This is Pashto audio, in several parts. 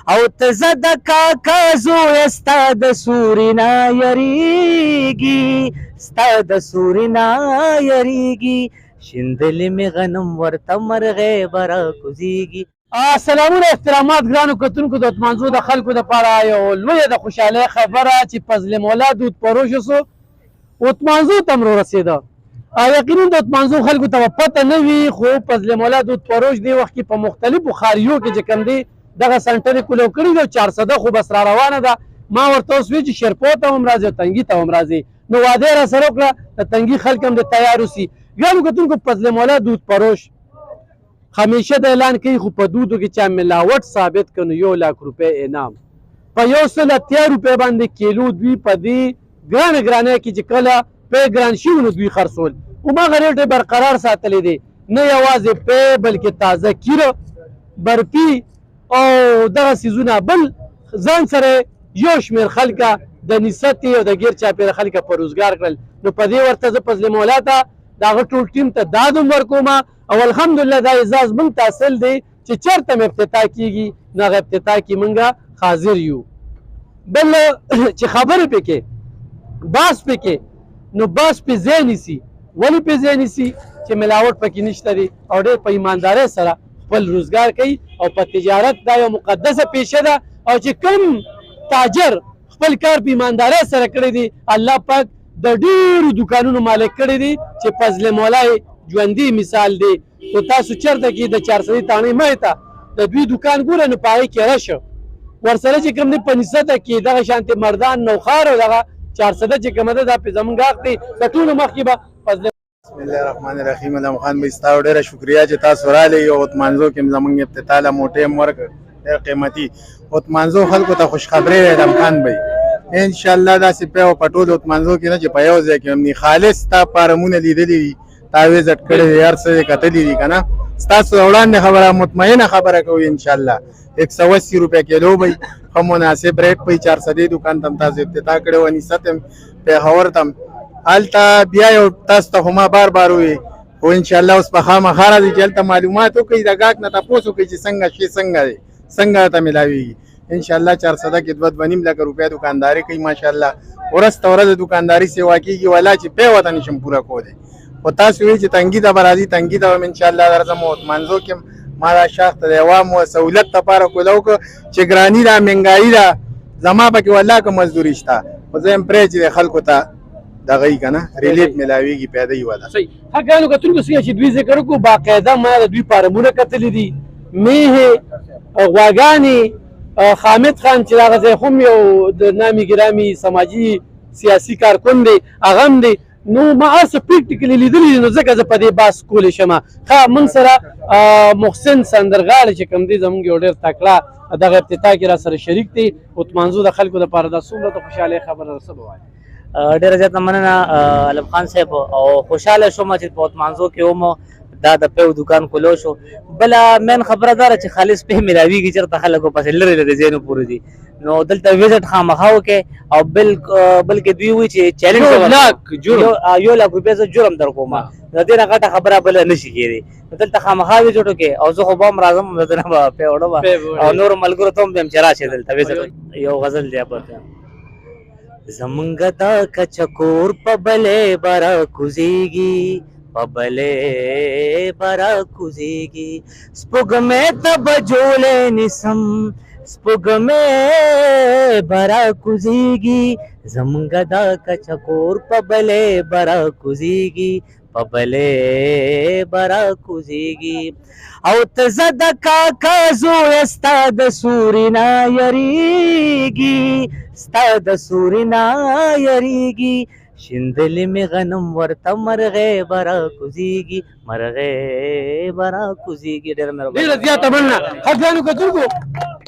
او ته زه د کاکا زوی ستا د سوري نه یریږي ستا د سوري نه یریږي شیندلې مې غنم ورته مرغۍ به راکوزیږي. سلامونه احترامات ګرانو کتونکو د اتمانزو د خلکو دپاره یو لویه د خوشحالۍ خبره چې فضل مولا دود فروش سو اتمانزو ته هم رارسېده. یقینا د اتمانزو خلکو ته به پته نه وي خو فضل مولا دود فروش دې وخت کې په مختلفو ښاریو کې چې کوم دی دغه سنټرې کولو کړي دي او 400 خو بس را روانه ده. ما ورته اوس وی چې شیرپو ته هم راځي او تنګي ته هم راځي نو واده یې راسره وکړه د تنګي خلک هم د تیار اوسي. ګرانو کتونکو فضل مولا دود فروش همیشه د اعلان کوي خو په دودو کې چا ملاوټ ثابت کړي 1 لک روپۍ انعام په 180 روپۍ باندې کیلو دوی په دې ګرانه کې چې کله په ګران شي نو دوی خرڅول او ما غریټه برقرار ساتلې دي نه یوازې په بلکې تازه کیره برفي او دغه سيزونه بل ځان سره یو شمېر خلکه د نسبت او د غیر چاپیره خلکه په روزګار کړل نو په دې ورته زه فضل مولا ته دغه ټول ټیم ته دادم ورکوم او الحمدلله دا اعزاز مونږ ته حاصل دی چې چېرته م افتتاح کېږي نو هغه افتتاح کې مونږ حاضر یو. بل چې خبرې پکې باس پکې نو باس پې ځای نیسي ولې پې ځای نیسي چې ملاوټ پکې نشته دی او ډېر په ایماندارۍ سره خپل روزګار کوي او په تجارت دا یو مقدسه پیشه ده او چې کوم تاجر خپل کار په ایماندارۍ سره کړی دی الله پاک د ډېرو دوکانونو مالک کړی دی چې فضل مولا ژوندي مثال دی. خو تاسو چېرته کې د 400 تاڼۍ مخې ته د دوی دوکان ګوره نو په هغې کې رشه ورسره چې کوم دی په نسبته کې دغه شانتې مردان نوخار او دغه 400 چې کومه ده دا پې زمونږ حق دی د ټولو مخکې به فضل. بسم الله الرحمن الرحیم. علم خان بھائی ستا ډېره شکریا چې تاسو راغلئ او اتمانزو کې زمونږ افتتاح له مو ټیم ورکړ ډېر قیمتي اتمانزو خلکو ته خوشخبري علم خان بھائی انشاءالله داسې په په ټولو اتمانزو کې نه چې په یو ځای کې هم خالص ستا فارمونه لیدلي دي تا وزټ کړی دی هر څه یې کتلي دي که نه ستاسو وړاندې خبره مطمئنه خبره کوي انشاءالله 180 روپۍ کیلو به ښه مناسب ریټ په 400 دکان ته هم تاسو افتتاح کړی و نیست هم پېښور ته هم هلته بیا یو تاسو ته خو ما بار بار وویل خو انشاءالله اوس به خامخا راځي چې هلته معلومات وکړي د ګاهک نه تپوس وکړي چې څنګه شی څنګه دی څنګه راته میلاویږي انشاءالله 400 کې 2.5 لک روپۍ دکانداري کوي ماشاءالله ورځ ته ورځ دکانداري سیوا کېږي ولا چې پې ورته نشم پوره کولی خو تاسو وایئ چې تنګي ته به راځي تنګي ته هم انشاءالله درځم او اتمانزو کې ما دا شاخ ته د عوامو سهولت لپاره کوله وکړه چې ګراني ده مهنګایي ده زما پکې والله که مزدوري شته خو زه یم پرې چې د خلکو ته دغه یي که نه ریلیټ میلاویږي پیدا یي والا صحیح حقانو کتونکو څنګه چې دوی ذکر وکړو باقاعده ما د دوی فارمونه کتلي دي میهې غواګانې حامد خان چې دغه ځای خو هم یو د نامي ګرامي سماجي سیاسي کارکن دی هغه هم دی نو ما هر څه پریکټیکلي لیدلي دي نو ځکه زه په دې بحث کولی شم. ښه موږ سره محسن سندرغاړی چې کوم دی زموږ یو ډېر تکړه دغه افتتاح کې را سره شریک دی اتمانزو د خلکو دپاره دا څومره د خوشحالۍ خبره څه به وایي. ډېره زیاته مننه علم خان صاحب او خوشحاله شوم چې په اتمانزو کې هم دا د پیو دکان کولو شو. بله مین خبره دا ده چې خالص پې میلاویږي چېرته خلکو پسې لرې لرې ځایونو پورې دي نو دلته وزټ خامخا وکړئ او بلکې دوی وایي چې چیلنج 1 لک روپۍ زه جرم در کوم د دې نه غټه خبره بله نه شي کېدی دلته خامخا وزټ وکړئ او زه خو به هم راځم د دې نه به پې وړم او نورو ملګرو ته هم ویم چې راشئ دلته وزټ. یو غزل دی زمونږ دا کچکور په بلې به راکوزېږي په بلې به راکوزېږي سپوږمۍ ته به جوړې نیسم سپوږمۍ به راکوزېږي زمونږ دا کچکور په بلې به راکوزېږي په بلې به راکوزېږي او ته زه د کاکا زویه ستا د سوري نه یریږي ستا د سوري نه یریږي شیندلې مې غنم ورته مرغۍ به راکوزېږي مرغۍ به راکوزېږي. ډېره زیاته مننه. حقانو کتونکو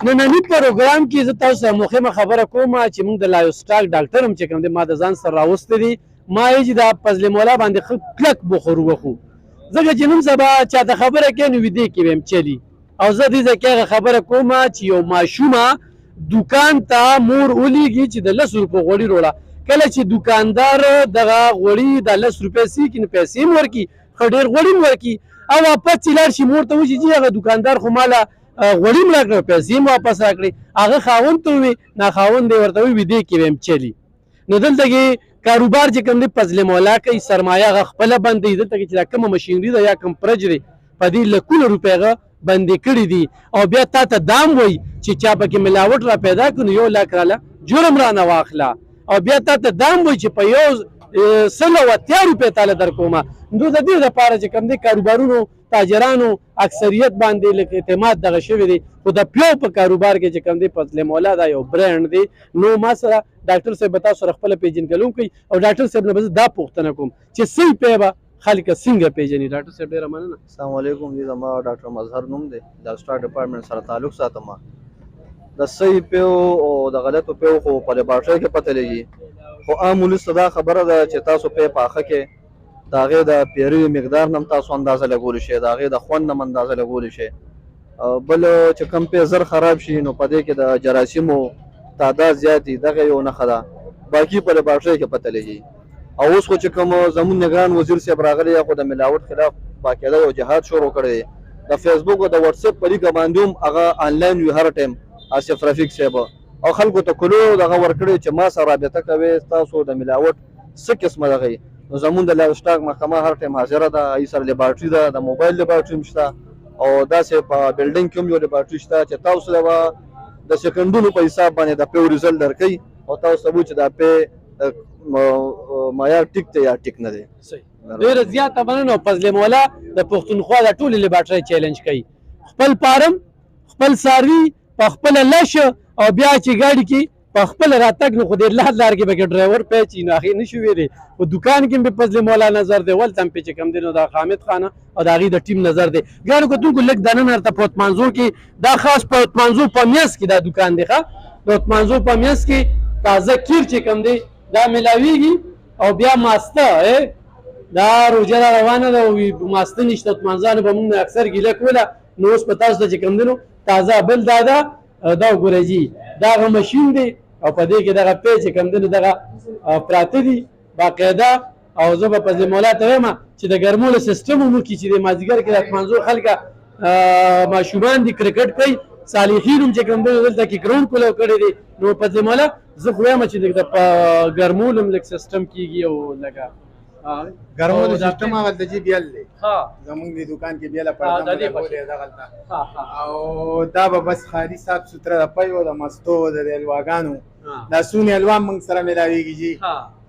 ننني پروګرام کې زه تاسو سره مهمه خبره کوم چې موږ د لایو سټاک ډاکټر هم چې کوم دی ما د ځان سره راوستی دی ما یې چې دا فضل مولا باندې ښه کلک بخور وخو ځکه چې نن سبا چاته خبره کوي نو ویدې کې به هم چلي او زه دې ځای کې هغه خبره کوم چې یو ماشومه دوکان ته مور ولیږي چې د 10 روپو غوړي وروړه کله چې دوکاندار دغه غوړي د 10 روپۍ سیکي نو پیسې هم ورکړي ښه ډېر غوړي هم ورکړي او واپس چې لاړ شي مور ته وایي چې هغه دوکاندار خو ماله غوړي م راکړه پیسې م واپس راکړې هغه خاوند ته ووي ناخاوند یې ورته ووي دې کې به یم چلي نو دلته کې کاروبار چې کوم دی فضل مولا کوي سرمایه هغه خپله بندوي دلته کې چې دا کومه مشینري ده یا کوم پرج دی په دې لکونه روپۍ هغه بندې کړي دي او بیا تا ته دام وایي چې چا پکې ملاوټ را پیدا کړو نو 1 لاک راله جرم رانه واخله او بیا تا ته دام وایي چې په یو 180 روپۍ تاله در کومه نو د دې دپاره چې کوم دی کاروبارونو تاجرانو اکثریت باندې لکه اعتماد دغه شوی دی خو د پیو په کاروبار کې چې کوم دی فضل مولا دا یو برانډ دی نو ما سره ډاکټر صاحب به تاسو سره خپله پیژنګلونکی او ډاکټر صاحب نه به دا پوښتنه کوم چې صحیح پی به خلک څنګه پیژني ډاکټر صاحب ډېره مننه السلام علیکم دی زما ډاکټر مظهر نوم دی د سټار ډپارټمنټ سره تعلق ساتم د صحیح پیو او د غلطو پیو خو په لیبارټرۍ کې پته لګي خو عام ولس ته دا خبره ده چې تاسو پی پاخه کې د هغې د پیروي مقدار نه هم تاسو اندازه لګولی شئ د هغې د خوند نه هم اندازه لګولی شئ بل چې کوم پی زر خراب شي نو په دې کې د جراثیمو تعداد زیات دي دغه یو نښه ده باقي په لیبارټرۍ کې پته لګي او اوس خو چې کوم زمون نگران وزیر صاحب راغلی خو د ملاوټ خلاف باقاعده یو جهاد شروع کړی دی د فیسبوک او د واتساپ په لیکه باندې هم هغه آنلاین وي هر ټایم آصف رفیق صاحب او خلکو ته کلو دغه ورکړی چې ما سره رابطه کوي تاسو د ملاوټ څه قسمه دغه نو زمون د لایو سټاک محکمه هر ټایم حاضره ده ای سره لیبارټري ده د موبایل لیبارټري هم شته او داسې په بلډینګ کې هم یو لیبارټري شته چې تاسو له د سکندونو په حساب باندې د پیو ریزلټ درکوي او تاسو ته چې دا پی معیار ټیک دی یا ټیک نه دی ډېره زیاته مننه فضل مولا د پښتونخوا د ټولې لیبارټرۍ چیلنج کوي خپل فارم خپل څاروي په خپله لشه او بیا چې ګاډي کې په خپل راتګ نو خو ډېر لار کې به ډرایور پیچي نو هغې نشي ویلی خو دوکان کې هم به فضل مولا نظر دی ولته هم پې چې کوم دی نو د حامد خانه او د هغې د ټیم نظر دی ګرانو کتونکو لږ دننه درته په اتمانزو کې دا خاص په اتمانزو په میاس کې دا دوکان دی ښه د اتمانزو په میاس کې تازه کیر چې کوم دی دا ملاویږي او بیا ماسته دا روژه را روانه ده او ماسته نشته اتمانزانو به موږ نه اکثر ګیله کوله نو اوس په تاسو ته چې کوم دی نو تازه بل دا ده دا وګورئ جي دا هغه مشین دی او په دې کې دغه پی چې کوم دی نو دغه پراته دي باقاعده او زه به فضل مولا ته وایم چې د ګرمولو سیسټم هم وکړي چې د مازدیګر کې د اتمانزو خلکه ماشومان دي کرکټ کوي صالحین هم چې کوم دی دلته کې ګراوند کولو کړی دی نو فضل مولا زه خو وایم چې د ګرمولو هم لږ سیسټم کېږي او لږه ګرمولو سیسټم هغلته چې بیل دی زمونږ د دوکان کې بیله پرده لګولې دغلته او دا به بس خالي صاف سوتره د پیو د مستو د الواګانو دا سونې الوا موږ سره ملاویږي جي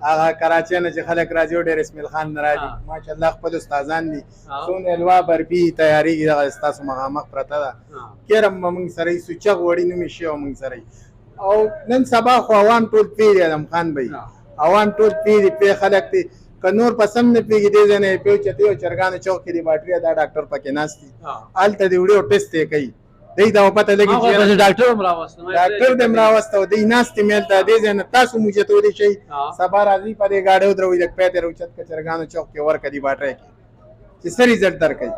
هغه کراچۍ نه چې خلک راځي ډېر اسماعیل خان نه راځي ماشاءالله خپل استادان دي سونې الوا بربي تیاریږي دغه ستاسو مخامخ پرته ده کیرم به موږ سره یې سوچغ وړي نومې شی او موږ سره او نن سبا خو عوام ټول پیری علم خان بی عوام ټول پیری خلک دي که نور پسند نه پیږي دې ځای نه پیو چتې او چرګانو چوک کې دی باټریا دا ډاکټر پکې ناست دي هلته د وړیو ټیسټ یې کوي دی دا پته لګي چې ډاکټر هم راوسته ډاکټر دې هم راوسته او دی ناست میل ته دې ځای نه تاسو موږ چتولی شئ سبا راځي په دې ګاډۍ ودروي لږ پیتې روچت که چرګانو چوک کې ورکړي دی باټریا کې چې څه ریزلټ درکوي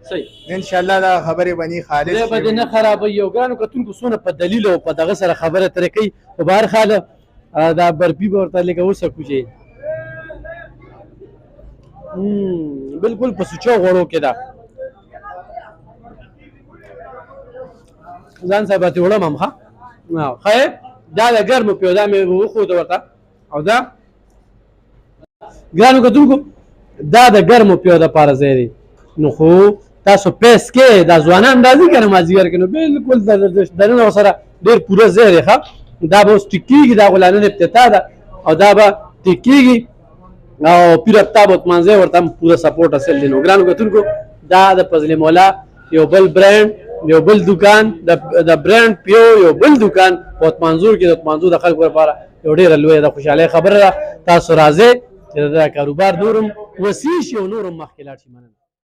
صحیح ان شاء الله دا خبرې بني خالص دې به نه خرابوي یو ګرانو کتونکو څونه په دلیل او په دغه سره خبره ترې کوي خو به هر حال دا برفي به ورته لږه وسکو چې بالکل په سوچو غوړو کې ده ځان صاحب ته وړم هم ښه خیر دا د ګرمو پیو دا مې وښود ورته او دا ګرانو کتونکو دا د ګرمو پیو دپاره ځای دی نو خو تاسو پیس کې دا ځوانان راځي که نه مازدیګر کې نو بالکل دننه ورسره ډېر پوره ځای دی ښه دا به اوس ټیک کېږي دا خو لا نن افتتاح ده او دا به ټیک کېږي او پیر افتاب اتمانځی ورته هم پوره سپورټ حاصل دی نو ګرانو کتونکو دا د فضل مولا یو بل برانډ یو بل دوکان د برانډ پیو یو بل دوکان په اتمانزور کې د اتمانزو د خلکو لپاره یو ډېره لویه د خوشحالۍ خبره ده تاسو راځئ چې دا کاروبار نور هم وسیع شي او نور هم مخکې لاړ شي مننه